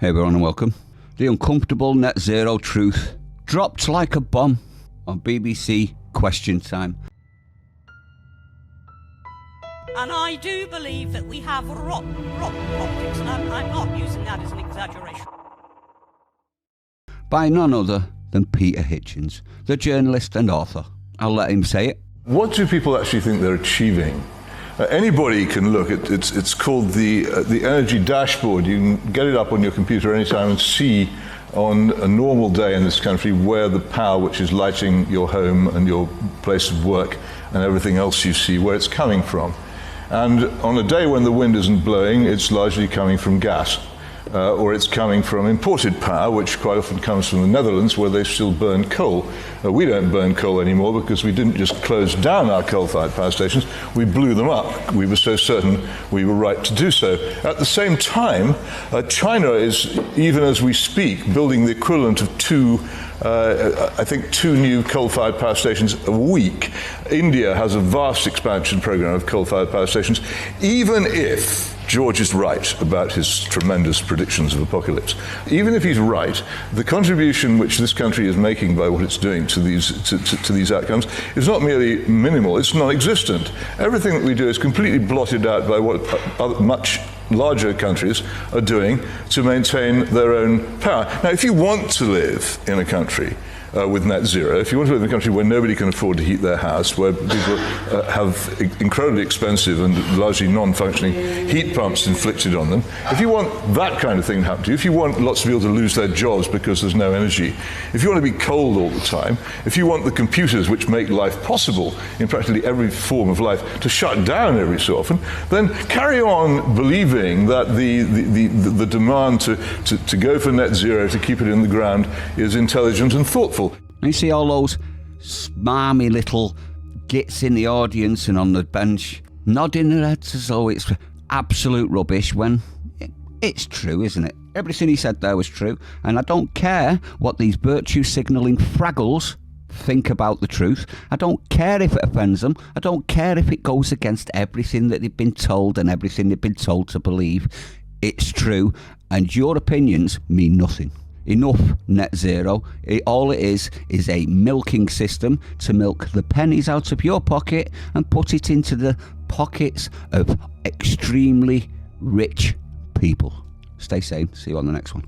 Hey everyone and welcome. The uncomfortable net zero truth dropped like a bomb on BBC Question Time. And I do believe that we have rotten politics, and I'm not using that as an exaggeration. By none other than Peter Hitchens, the journalist and author. I'll let him say it. What do people actually think they're achieving? Anybody can look at it's called the energy dashboard. You can get it up on your computer anytime and see on a normal day in this country where the power which is lighting your home and your place of work and everything else you see, where it's coming from. And on a day when the wind isn't blowing, it's largely coming from gas. Or it's coming from imported power, which quite often comes from the Netherlands, where they still burn coal. We don't burn coal anymore because we didn't just close down our coal-fired power stations, we blew them up. We were so certain we were right to do so. At the same time, China is, even as we speak, building the equivalent of two new coal-fired power stations a week. India has a vast expansion program of coal-fired power stations, even if George is right about his tremendous predictions of apocalypse. Even if he's right, the contribution which this country is making by what it's doing to these outcomes is not merely minimal, it's non-existent. Everything that we do is completely blotted out by what much larger countries are doing to maintain their own power. Now, if you want to live in a country with net zero, if you want to live in a country where nobody can afford to heat their house, where people have incredibly expensive and largely non-functioning heat pumps inflicted on them, if you want that kind of thing to happen to you, if you want lots of people to lose their jobs because there's no energy, if you want to be cold all the time, if you want the computers which make life possible in practically every form of life to shut down every so often, then carry on believing that the demand to go for net zero, to keep it in the ground, is intelligent and thoughtful. And you see all those smarmy little gits in the audience and on the bench nodding their heads as though it's absolute rubbish when it's true, isn't it? Everything he said there was true, and I don't care what these virtue signalling fraggles think about the truth. I don't care if it offends them. I don't care if it goes against everything that they've been told and everything they've been told to believe. It's true, and your opinions mean nothing. Enough net zero. All it is a milking system to milk the pennies out of your pocket and put it into the pockets of extremely rich people. Stay sane. See you on the next one.